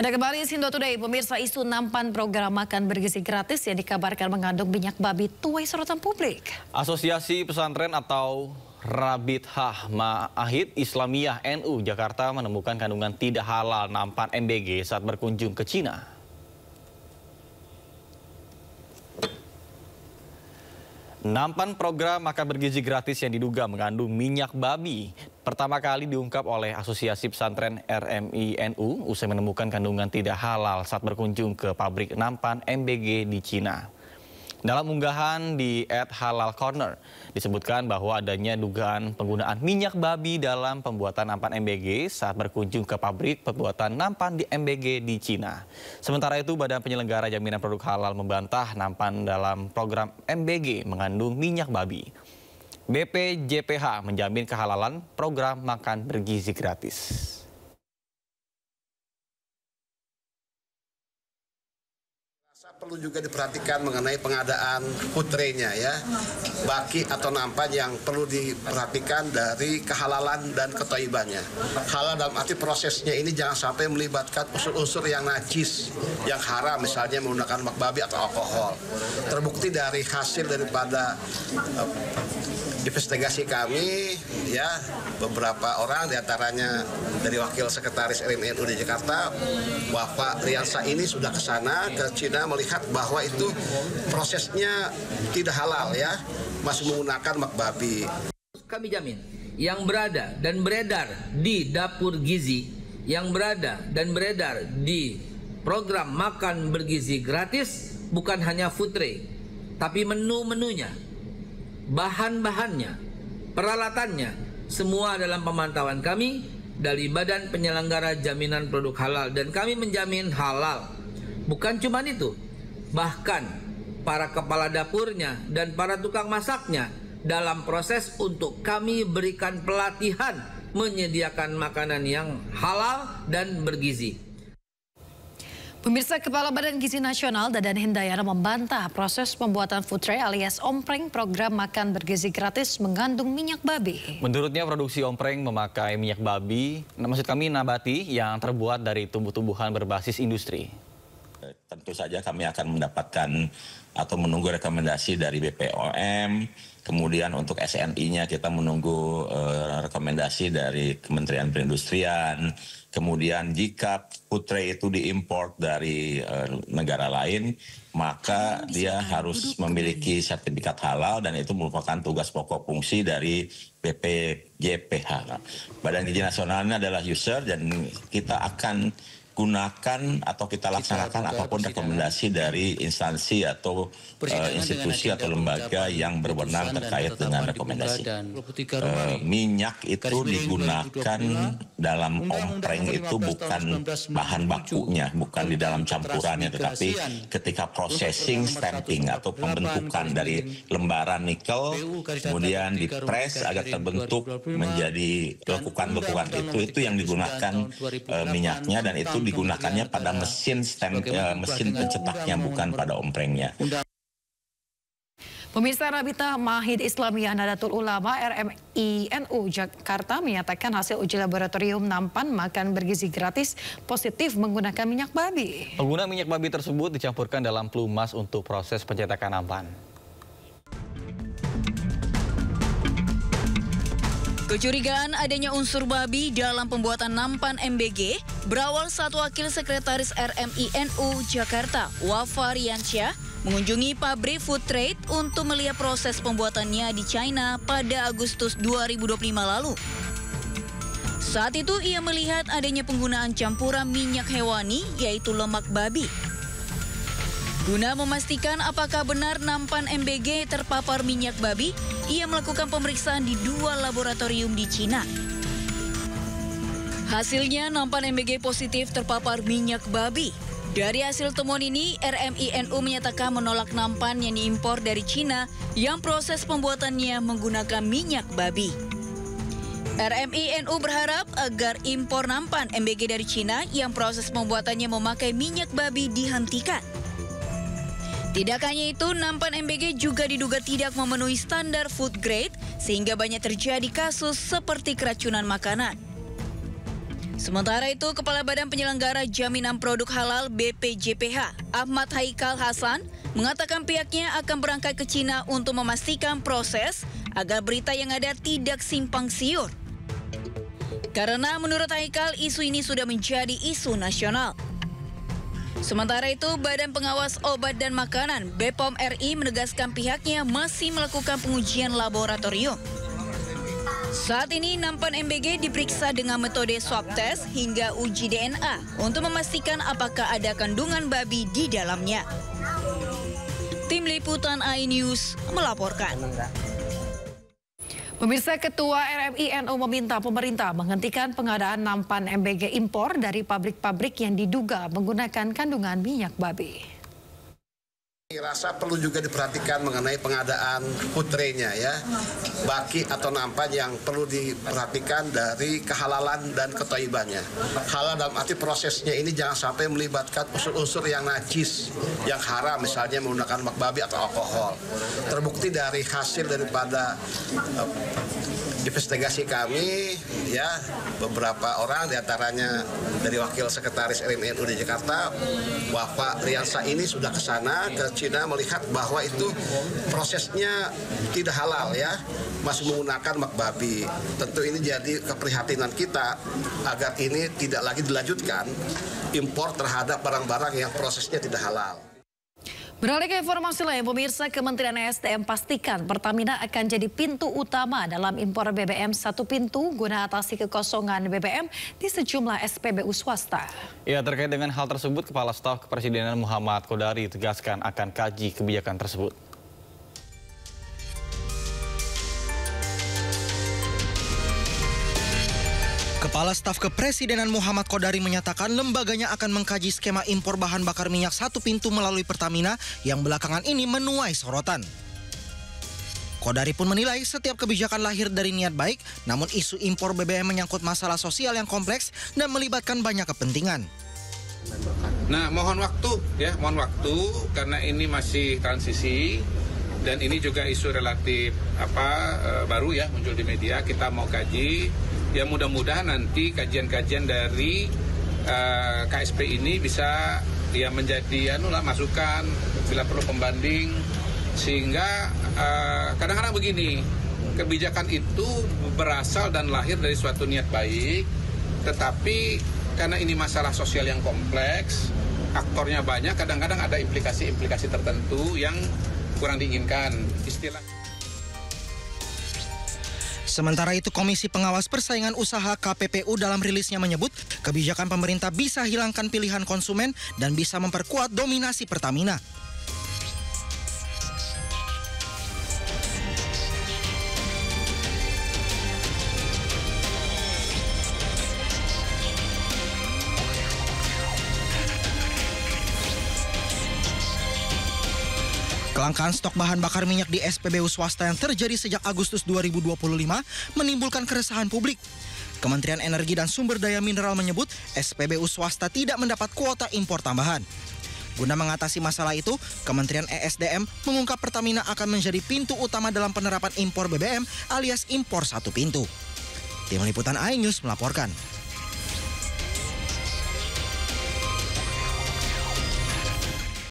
Anda kembali Sindo Today, pemirsa. Isu nampan program makan bergizi gratis yang dikabarkan mengandung minyak babi tuai sorotan publik. Asosiasi Pesantren atau Rabithah Ma'ahid Islamiyah NU Jakarta menemukan kandungan tidak halal nampan MBG saat berkunjung ke Cina. Nampan program makan bergizi gratis yang diduga mengandung minyak babi pertama kali diungkap oleh Asosiasi Pesantren RMI NU usai menemukan kandungan tidak halal saat berkunjung ke pabrik nampan MBG di Cina. Dalam unggahan di @halalcorner disebutkan bahwa adanya dugaan penggunaan minyak babi dalam pembuatan nampan MBG saat berkunjung ke pabrik pembuatan nampan di MBG di Cina. Sementara itu, Badan Penyelenggara Jaminan Produk Halal membantah nampan dalam program MBG mengandung minyak babi. BPJPH menjamin kehalalan program makan bergizi gratis. Perlu juga diperhatikan mengenai pengadaan putrenya ya, baki atau nampan yang perlu diperhatikan dari kehalalan dan ketoibannya. Halal dalam arti prosesnya ini jangan sampai melibatkan unsur-unsur yang najis, yang haram, misalnya menggunakan lemak babi atau alkohol. Terbukti dari hasil daripada investigasi kami, ya, beberapa orang diantaranya dari Wakil Sekretaris RMI NU di Jakarta, Bapak Riansa ini sudah ke sana, ke Cina, melihat bahwa itu prosesnya tidak halal ya, masih menggunakan lemak babi. Kami jamin yang berada dan beredar di dapur gizi, yang berada dan beredar di program makan bergizi gratis bukan hanya food tray, tapi menu-menunya, bahan-bahannya, peralatannya, semua dalam pemantauan kami dari Badan Penyelenggara Jaminan Produk Halal, dan kami menjamin halal. Bukan cuma itu, bahkan para kepala dapurnya dan para tukang masaknya dalam proses untuk kami berikan pelatihan menyediakan makanan yang halal dan bergizi. Pemirsa, Kepala Badan Gizi Nasional Dadan Hindayana membantah proses pembuatan food tray alias ompreng program makan bergizi gratis mengandung minyak babi. Menurutnya produksi ompreng memakai minyak babi, nabati yang terbuat dari tumbuh-tumbuhan berbasis industri. Tentu saja kami akan mendapatkan atau menunggu rekomendasi dari BPOM, kemudian untuk SNI-nya kita menunggu rekomendasi dari Kementerian Perindustrian, kemudian jika food tray itu diimpor dari negara lain, maka dia harus memiliki sertifikat halal dan itu merupakan tugas pokok fungsi dari BPJPH. Badan Gizi Nasional ini adalah user dan kita akan gunakan atau kita laksanakan apapun rekomendasi dari instansi atau institusi atau lembaga yang berwenang terkait dengan rekomendasi. Minyak itu digunakan dalam ompreng itu bukan bahan bakunya, bukan di dalam campurannya, tetapi ketika processing, stamping atau pembentukan dari lembaran nikel, kemudian dipres agar terbentuk menjadi lekukan-lekukan itu yang digunakan minyaknya, dan itu digunakannya pada mesin mesin pencetaknya, bukan pada omprengnya. Pemirsa, Rabithah Ma'ahid Islamiyah Nahdlatul Ulama RMI NU Jakarta menyatakan hasil uji laboratorium nampan makan bergizi gratis positif menggunakan minyak babi. Pengguna minyak babi tersebut dicampurkan dalam pelumas untuk proses pencetakan nampan. Kecurigaan adanya unsur babi dalam pembuatan nampan MBG berawal saat Wakil Sekretaris RMI NU Jakarta, Wafa Riansyah, mengunjungi pabrik food trade untuk melihat proses pembuatannya di China pada Agustus 2025 lalu. Saat itu ia melihat adanya penggunaan campuran minyak hewani, yaitu lemak babi. Guna memastikan apakah benar nampan MBG terpapar minyak babi, ia melakukan pemeriksaan di 2 laboratorium di Cina. Hasilnya nampan MBG positif terpapar minyak babi. Dari hasil temuan ini, RMI NU menyatakan menolak nampan yang diimpor dari Cina yang proses pembuatannya menggunakan minyak babi. RMI NU berharap agar impor nampan MBG dari Cina yang proses pembuatannya memakai minyak babi dihentikan. Tidak hanya itu, nampan MBG juga diduga tidak memenuhi standar food grade sehingga banyak terjadi kasus seperti keracunan makanan. Sementara itu, Kepala Badan Penyelenggara Jaminan Produk Halal BPJPH, Ahmad Haikal Hasan, mengatakan pihaknya akan berangkat ke Cina untuk memastikan proses agar berita yang ada tidak simpang siur. Karena menurut Haikal, isu ini sudah menjadi isu nasional. Sementara itu, Badan Pengawas Obat dan Makanan BPOM RI menegaskan pihaknya masih melakukan pengujian laboratorium. Saat ini, nampan MBG diperiksa dengan metode swab test hingga uji DNA untuk memastikan apakah ada kandungan babi di dalamnya. Tim Liputan iNews melaporkan. Pemirsa, Ketua RMI NU meminta pemerintah menghentikan pengadaan nampan MBG impor dari pabrik-pabrik yang diduga menggunakan kandungan minyak babi. Rasa perlu juga diperhatikan mengenai pengadaan putrenya ya, baki atau nampan yang perlu diperhatikan dari kehalalan dan ketoibannya. Halal dalam arti prosesnya ini jangan sampai melibatkan unsur-unsur yang najis, yang haram, misalnya menggunakan lemak babi atau alkohol. Terbukti dari hasil daripada investigasi kami, ya beberapa orang diantaranya dari Wakil Sekretaris RMI NU di Jakarta, Bapak Riansa ini sudah ke sana ke Cina melihat bahwa itu prosesnya tidak halal ya, masih menggunakan lemak babi. Tentu ini jadi keprihatinan kita agar ini tidak lagi dilanjutkan impor terhadap barang-barang yang prosesnya tidak halal. Beralih ke informasi lain, pemirsa, Kementerian ESDM pastikan Pertamina akan jadi pintu utama dalam impor BBM satu pintu guna atasi kekosongan BBM di sejumlah SPBU swasta. Ya, terkait dengan hal tersebut, Kepala Staf Kepresidenan Muhammad Qodari tegaskan akan kaji kebijakan tersebut. Kepala Staf Kepresidenan Muhammad Qodari menyatakan lembaganya akan mengkaji skema impor bahan bakar minyak satu pintu melalui Pertamina yang belakangan ini menuai sorotan. Qodari pun menilai setiap kebijakan lahir dari niat baik, namun isu impor BBM menyangkut masalah sosial yang kompleks dan melibatkan banyak kepentingan. Nah, mohon waktu karena ini masih transisi dan ini juga isu relatif baru ya muncul di media. Kita mau kaji. Ya mudah-mudahan nanti kajian-kajian dari KSP ini bisa ya menjadi masukan bila perlu pembanding, sehingga kadang-kadang begini, kebijakan itu berasal dan lahir dari suatu niat baik, tetapi karena ini masalah sosial yang kompleks, aktornya banyak, kadang-kadang ada implikasi-implikasi tertentu yang kurang diinginkan. Sementara itu, Komisi Pengawas Persaingan Usaha KPPU dalam rilisnya menyebut kebijakan pemerintah bisa hilangkan pilihan konsumen dan bisa memperkuat dominasi Pertamina. Kelangkaan stok bahan bakar minyak di SPBU swasta yang terjadi sejak Agustus 2025 menimbulkan keresahan publik. Kementerian Energi dan Sumber Daya Mineral menyebut SPBU swasta tidak mendapat kuota impor tambahan. Guna mengatasi masalah itu, Kementerian ESDM mengungkap Pertamina akan menjadi pintu utama dalam penerapan impor BBM alias impor satu pintu. Tim Liputan iNews melaporkan.